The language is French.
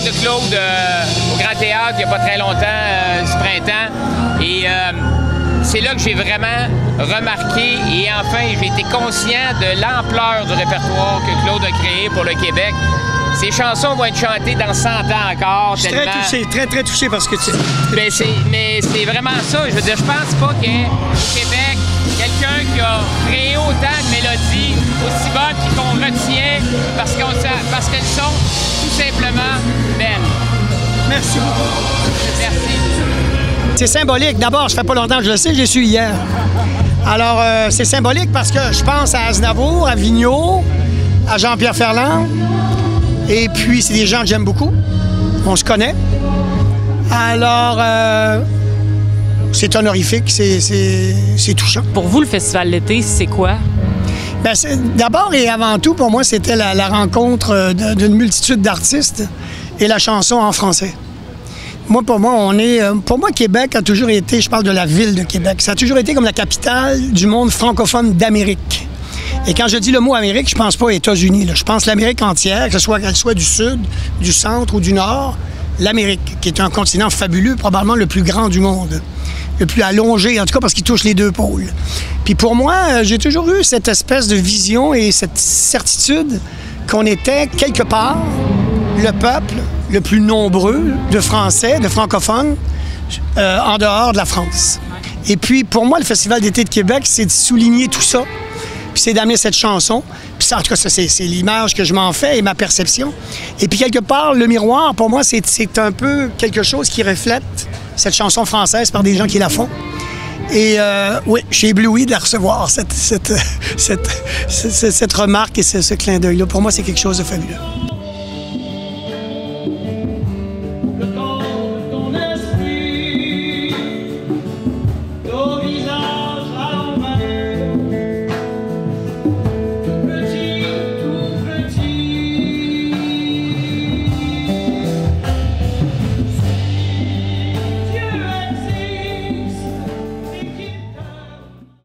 de Claude au Grand Théâtre il n'y a pas très longtemps, ce printemps. Et c'est là que j'ai vraiment remarqué et enfin j'ai été conscient de l'ampleur du répertoire que Claude a créé pour le Québec. Ces chansons vont être chantées dans 100 ans encore. Je suis tellement... très touché parce que tu... Mais c'est vraiment ça. Je veux dire, je pense pas qu'au Québec, quelqu'un qui a créé autant de mélodies aussi bonnes puis qu'on retient parce qu'elles sont tout simplement belles. Merci beaucoup. Merci. C'est symbolique. D'abord, ça fait pas longtemps que je le sais, je l'ai su hier. Alors, c'est symbolique parce que je pense à Aznavour, à Vigneault, à Jean-Pierre Ferland. Et puis, c'est des gens que j'aime beaucoup. On se connaît. Alors, c'est honorifique, c'est touchant. Pour vous, le festival d'été, c'est quoi? Bien, d'abord et avant tout, pour moi, c'était la rencontre d'une multitude d'artistes et la chanson en français. Pour moi, Québec a toujours été, je parle de la ville de Québec, ça a toujours été comme la capitale du monde francophone d'Amérique. Et quand je dis le mot Amérique, je pense pas aux États-Unis, là. Je pense l'Amérique entière, qu'elle soit du sud, du centre ou du nord. L'Amérique, qui est un continent fabuleux, probablement le plus grand du monde, le plus allongé, en tout cas parce qu'il touche les deux pôles. Puis pour moi, j'ai toujours eu cette espèce de vision et cette certitude qu'on était quelque part le peuple le plus nombreux de Français, de francophones, en dehors de la France. Et puis pour moi, le Festival d'été de Québec, c'est de souligner tout ça. Puis c'est d'amener cette chanson. Puis ça, en tout cas, c'est l'image que je m'en fais et ma perception. Et puis quelque part, le miroir, pour moi, c'est un peu quelque chose qui reflète cette chanson française par des gens qui la font. Et oui, je suis ébloui de la recevoir, cette remarque et ce clin d'œil-là. Pour moi, c'est quelque chose de fabuleux.